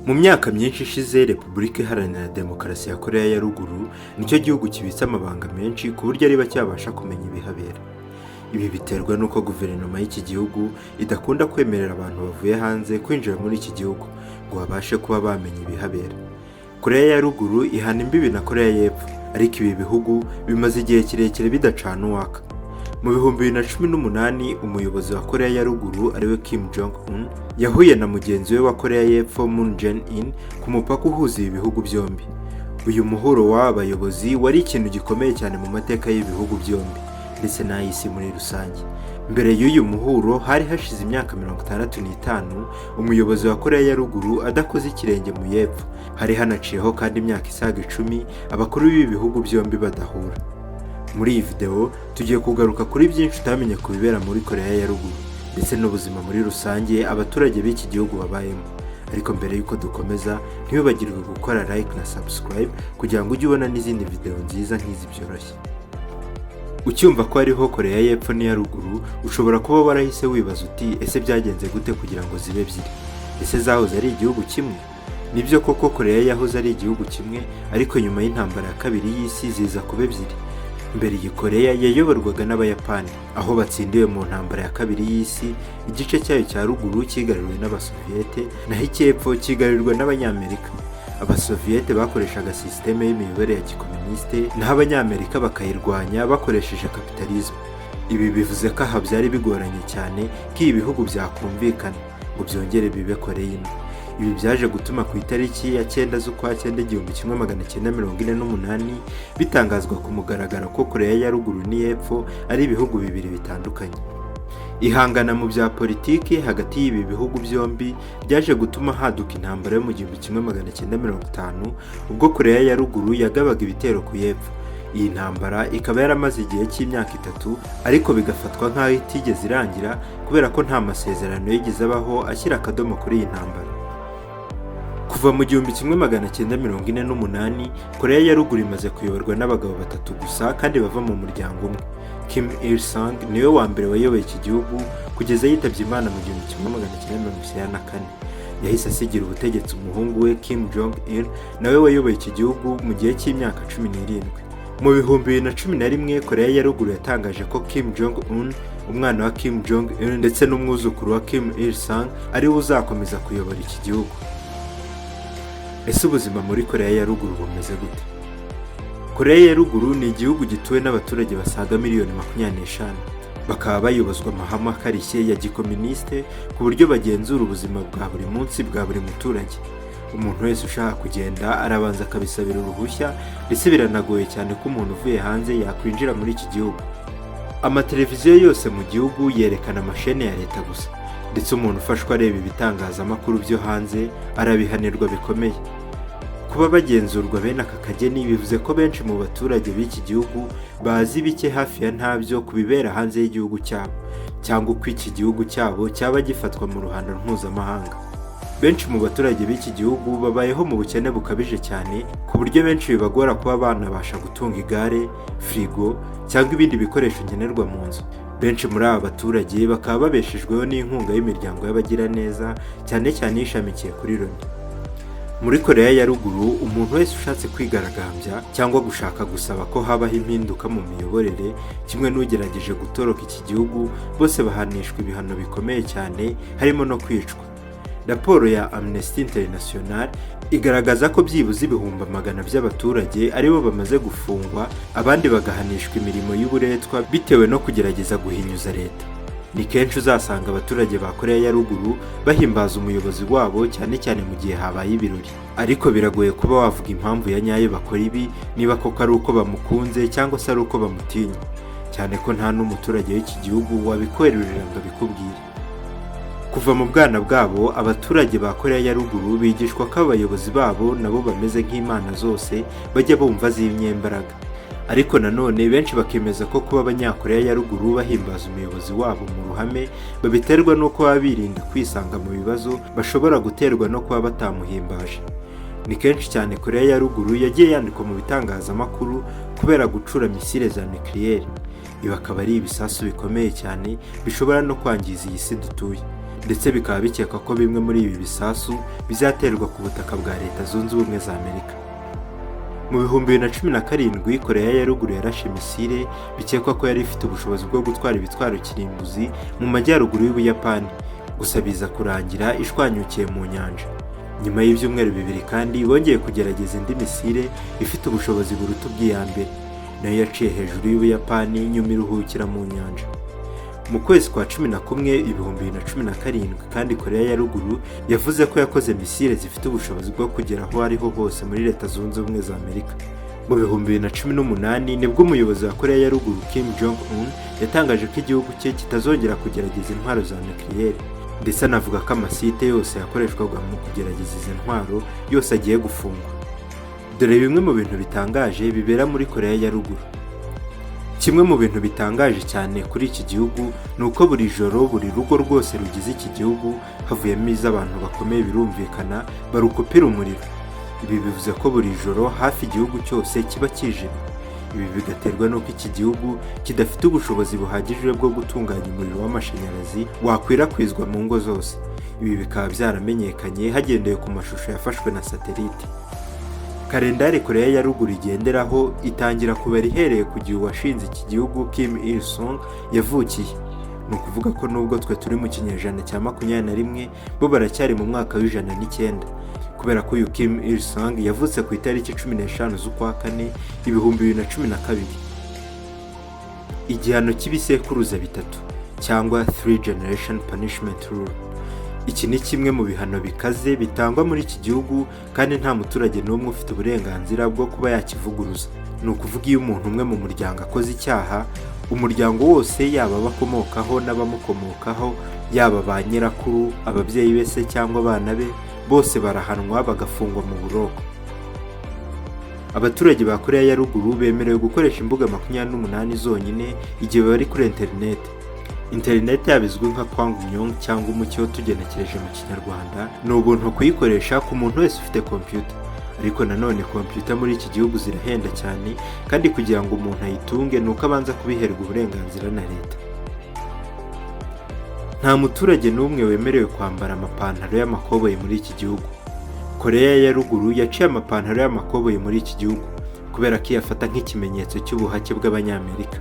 Mu myaka myinshi ishize Repubulika Iharanira Demokarasi ya Korea ya Ruguru nicyo gihugu kibitse amabanga menshi ku buryo ari bake babasha kumenya ibihabera. Ibi biterwa n'uko guverinoma y'iki gihugu idakunda kwemerera abantu bavuye hanze kwinjira muri iki gihugu ngo babashe kuba bamenya ibihabera. Korea ya Ruguru ihana imbibi na Korea y'Epfo, ariko ibi bihugu bimaze igihe kirekire bidacana uwaka. Mu 2018 umuyobozi wa Korea ya Ruguru ariwe Kim Jong-un yahuye na mugenzi we wa Korea y'Epfo Moon Jae-in ku mupaka uhuza ibi bihugu byombi. Uyu muhuro w'aba bayobozi wari ikintu gikomeye cyane mu mateka y'ibihugu byombi ndetse n'ay'isi muri rusange. Mbere y'uyu muhuro hari hashize imyaka 65 umuyobozi wa Korea ya Ruguru adakoze ikirenge mu y'Epfo. Hari hanaciyeho kandi imyaka isaga 10 abakuru b'ibi bihugu byombi badahura. Muri iyi video tugiye kugaruka kuri byinshi utamenye ku bibera muri Korea ya Ruguru ndetse n'ubuzima muri rusange abaturage b'iki gihugu babayemo. Ariko mbere yuko dukomeza ntibibagirwe gukora like na subscribe kugira ngo ujye ubona n'izindi video nziza nk'izi byoroshye. Ucyumva ko hariho Korea y'Epfo n'iya Ruguru ushobora kuba warahise wibaza uti ese byagenze gute kugira ngo zibe ebyiri? Ese zahoze ari igihugu kimwe? Nibyo koko Korea yahoze ari igihugu kimwe, ariko nyuma y'intambara ya kabiri y'isi ziza kuba ebyiri. Mbere iyi Korea yayoborwaga n'Abayapani, aho batsindiwe mu ntambara ya kabiri y'isi. Igice cyayo cya Ruguru kigaruriwe n'Abasoviyete naho icy'Epfo kigarurirwa n'Abanyamerika. Abasoviyete bakoreshaga sisiteme y'imiyoborere ya gikomuniste naho Abanyamerika bakayirwanya bakoresheje kapitalisme. Ibi bivuze ko aha byari bigoranye cyane ko ibi bihugu byakumvikana ngo byongere bibe Korea imwe. Ibi byaje gutuma ku itariki ya 9 z'ukwa 9 1948 bitangazwa ku mugaragaro ko Korea ya Ruguru n'Epfo ari ibihugu bibiri bitandukanye. Ihangana mu bya politiki hagati y'ibi bihugu byombi byaje gutuma haduka intambara yo mu 1950 ubwo Korea ya Ruguru yagabaga ibitero ku y'Epfo. Iyi ntambara ikaba yaramaze igihe cy'imyaka 3 ariko bigafatwa nk'aho itigeze irangira kubera ko nta masezerano yigeze abaho ashyira akadomo kuri iyi ntambara. Kuva mu 1948 Korea ya Ruguru imaze kuyoborwa n'abagabo batatu gusa kandi bava mu muryango umwe. Kim Il-sung niwe wa mbere wayoboye iki gihugu kugeza yitabye Imana mu 1994. Yahise asigira ubutegetsi umuhungu we Kim Jong-il nawe wayoboye iki gihugu mu gihe cy'imyaka 17. Mu 2011 Korea ya Ruguru yatangaje ko Kim Jong-un, umwana wa Kim Jong-il ndetse n'umwuzukuru wa Kim Il-sung ariwe uzakomeza kuyobora iki gihugu. Ese ubuzima muri Korea ya Ruguru bumeze gute? Korea ya Ruguru ni igihugu gituwe n'abaturage basaga miliyoni 25. Bakaba bayobozwa amahame akarishye ya gikomuniste ku buryo bagenzura ubuzima bwa buri munsi bwa buri muturage. Umuntu wese ushaka kugenda arabanza akabisabira uruhushya, ndetse biranagoye cyane ko umuntu uvuye hanze yakwinjira muri iki gihugu. Amateleviziyo yose mu gihugu yerekana amashene ya leta gusa, ndetse umuntu ufashwa areba ibitangazamakuru byo hanze arabihanirwa bikomeye. Kuba bagenzurwa bene aka kageni bivuze ko benshi mu baturage b'iki gihugu bazi bike hafi ya ntabyo kubibera hanze y'igihugu cyabo, cyangwa uko iki gihugu cyabo cyaba gifatwa mu ruhando mpuzamahanga. Benshi mu baturage b'iki gihugu babayeho mu bukene bukabije cyane ku buryo benshi bibagora kuba banabasha gutunga igare, frigo cyangwa ibindi bikoresho nkenerwa mu nzu. Benshi muri aba baturage bakaba babeshejweho n'inkunga y'imiryango y'abagiraneza, cyane cyane ishamikiye kuri Loni. Muri Korea ya Ruguru umuntu wese ushatse kwigaragambya cyangwa gushaka gusaba ko habaho impinduka mu miyoborere kimwe n'ugerageje gutoroka iki gihugu bose bahanishwa ibihano bikomeye cyane, harimo no kwicwa. Raporo ya Amnesty International igaragaza ko byibuze ibihumbi 100 by'abaturage aribo bamaze gufungwa, abandi bagahanishwa imirimo y'uburetwa bitewe no kugerageza guhinyuza leta. Ni kenshi uzasanga abaturage ba Korea ya Ruguru bahimbaza umuyobozi wabo cyane cyane mu gihe habaye ibirori. Ariko biragoye kuba wavuga impamvu ya nyayo bakora ibi, niba koko ari uko bamukunze cyangwa se ari uko bamutinya, cyane ko nta n'umuturage w'iki gihugu wabikwerurira ngo bikubwire. Kuva mu bwana bwabo abaturage ba Korea ya Ruguru bigishwa ko abayobozi babo nabo bameze nk'imana zose bajya bumva z'imyembaraga. Ariko nanone benshi bakemeza ko kuba Abanyakorea ya Ruguru bahimbaza umuyobozi wabo mu ruhame babiterwa n'uko baba birinda kwisanga mu bibazo bashobora guterwa no kuba batamuhimbaje. Ni kenshi cyane Korea ya Ruguru yagiye yandikwa mu bitangazamakuru kubera gucura misile za nucleaire. Ibi akaba ari ibisasu bikomeye cyane bishobora no kwangiza iyi si dutuye. ndetse bikaba bikekwa ko bimwe muri ibi bisasu bizaterwa ku butaka bwa Leta Zunze Ubumwe za Amerika. Mu 2017 Koreya ya Ruguru yarashe misile bikekwa ko yari ifite ubushobozi bwo gutwara ibitwaro kirimbuzi mu majyaruguru y'Ubuyapani, gusa biza kurangira ishwanyukiye mu nyanja. Nyuma y'ibyumweru bibiri kandi bongeye kugerageza indi misile ifite ubushobozi buruta ubw'iya mbere, nayo yaciye hejuru y'Ubuyapani nyuma iruhukira mu nyanja. Mu kwezi kwa 11 2017 kandi Koreya ya Ruguru yavuze ko yakoze misile zifite ubushobozi bwo kugera aho ariho hose muri Leta Zunze Ubumwe za Amerika. Mu 2018 nibwo umuyobozi wa Koreya ya Ruguru Kim Jong-un yatangaje ko igihugu cye kitazongera kugerageza intwaro za nucleaire, ndetse anavuga ko amasite yose yakoreshwaga mu kugerageza izi ntwaro yose agiye gufungwa. Dore bimwe mu bintu bitangaje bibera muri Koreya ya Ruguru. Kimwe mu bintu bitangaje cyane kuri iki gihugu ni uko buri joro buri rugo rwose rugize iki gihugu havuyemo iz'abantu bakomeye birumvikana barukupira umuriro. Ibi bivuze ko buri joro hafi igihugu cyose kiba kijimye. Ibi bigaterwa n'uko iki gihugu kidafite ubushobozi buhagije bwo gutunganya umuriro w'amashanyarazi wakwirakwizwa mu ngo zose. Ibi bikaba byaramenyekanye hagendewe ku mashusho yafashwe na satelite. Kalendari Koreya ya Ruguru igenderaho itangira kubera ihereye ku gihe uwashinze iki gihugu Kim Il-sung yavukiye. Ni ukuvuga ko nubwo twe turi mu kinyejana cya 21 bo baracyari mu mwaka w'109, kubera ko uyu Kim Il-sung yavutse ku itariki 15 z'ukwa kane 2012. Igihano cy'ibisekuruza bitatu cyangwa 3 generation punishment rule. Iki ni kimwe mu bihano bikaze bitangwa muri iki gihugu kandi nta muturage n'umwe ufite uburenganzira bwo kuba yakivuguruza. Ni ukuvuga iyo umuntu umwe mu muryango akoze icyaha, umuryango wose yaba abakomokaho n'abamukomokaho, yaba ba nyirakuru, ababyeyi be se cyangwa abana be, bose barahanwa bagafungwa mu buroko. Abaturage ba Koreya ya Ruguru bemerewe gukoresha imbuga 28 zonyine igihe bari kuri internet yabizwe nka Kwangmyong cyangwa umucyo tugenekereje mu Kinyarwanda. Ni ubuntu kuyikoresha ku muntu wese ufite computer, ariko nanone computer muri iki gihugu zirahenda cyane, kandi kugira ngo umuntu ayitunge nuko abanza kubiherwa uburenganzira na Leta. Nta muturage n'umwe wemerewe kwambara amapantaro y'amakoboyi muri iki gihugu. Koreya ya Ruguru yaciye amapantaro y'amakoboyi muri iki gihugu kubera ko iyafata nk'ikimenyetso cy'ubuhake bw'Abanyamerika.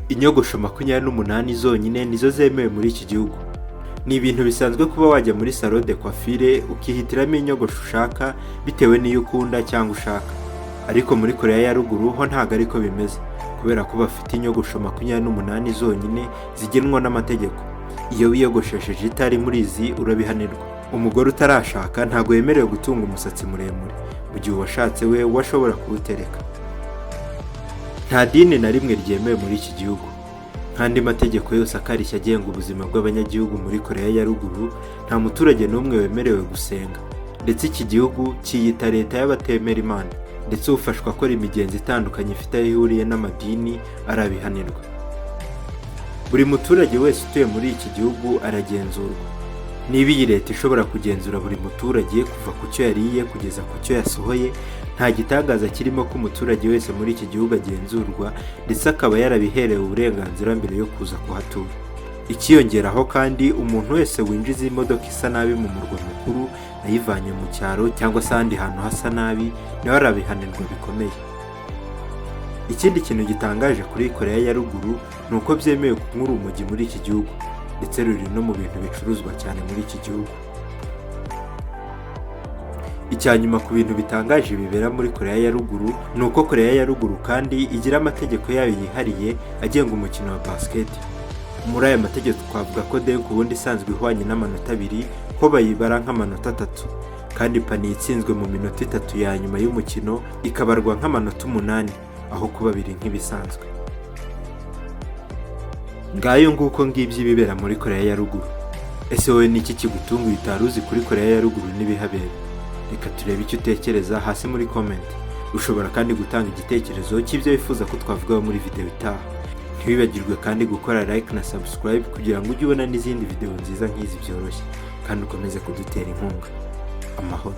Inyogosho 28 zonyine nizo zemewe muri iki gihugu. Ni ibintu bisanzwe kuba wajya muri salon de coiffure ukihitiramo inyogosho ushaka bitewe n'iyo ukunda cyangwa ushaka, ariko muri Koreya ya Ruguru ho ntago ariko bimeze, kubera ko bafite inyogosho 28 zonyine zigenwa n'amategeko. Iyo wiyogoshesheje itari muri izi urabihanirwa. Umugore utarashaka ntago yemerewe gutunga umusatsi muremure, mu gihe uwashatse we washobora kuwutereka. Nta dini na rimwe ryemewe muri iki gihugu. Kandi mategeko yose akarishya agenga ubuzima bw'abanyagihugu muri Koreya ya Ruguru, nta muturage n'umwe wemerewe gusenga. Ndetse iki gihugu kiyita leta y'abatemera Imana, ndetse ufashwa akora imigenzo itandukanye ifite aho ihuriye n'amadini arabihanirwa. Buri muturage wese utuye muri iki gihugu aragenzurwa. Niba iyi leta ishobora kugenzura buri muturage kuva ku cyo yariye kugeza ku cyo yasohoye, nta gitangaza kirimo ko umuturage wese muri iki gihugu agenzurwa, ndetse akaba yarabiherewe uburenganzira mbere yo kuza kuhatura. Ikiyongeraho kandi umuntu wese winjiza imodoka isa nabi mu murwa mukuru ayivanye mu cyaro cyangwa se ahandi hantu hasa nabi nawe arabihanirwa bikomeye. Ikindi kintu gitangaje kuri Koreya ya Ruguru ni uko byemewe kunywa urumogi muri iki gihugu, ndetse ruri no mu bintu bicuruzwa cyane muri iki gihugu. Icyanyuma ku bintu bitangaje bibera muri Koreya ya Ruguru ni uko Koreya ya Ruguru kandi igira amategeko yayo yihariye agenga umukino wa basket. Muri aya mategeko twavuga ko dunk ubundi isanzwe ihwanye n'amanota 2 ko bayibara nk'amanota 3, kandi paniye itsinzwe mu minota 3 ya nyuma y'umukino ikabarwa nk'amanota 8 aho kuba 2 nk'ibisanzwe. Ngayo nguko ngibyo bibera muri Koreya ya Ruguru. Ese wowe ni iki kigutunguye utaruzi kuri Koreya ya Ruguru n'ibihabera? Reka turebe icyo utekereza hasi muri comment. Ushobora kandi gutanga igitekerezo cy'ibyo wifuza ko twavugaho muri video itaha. Ntiwibagirwe kandi gukora like na subscribe kugira ngo ujye ubona n'izindi video nziza nk'izi byoroshye, kandi ukomeze kudutera inkunga. Amahoro.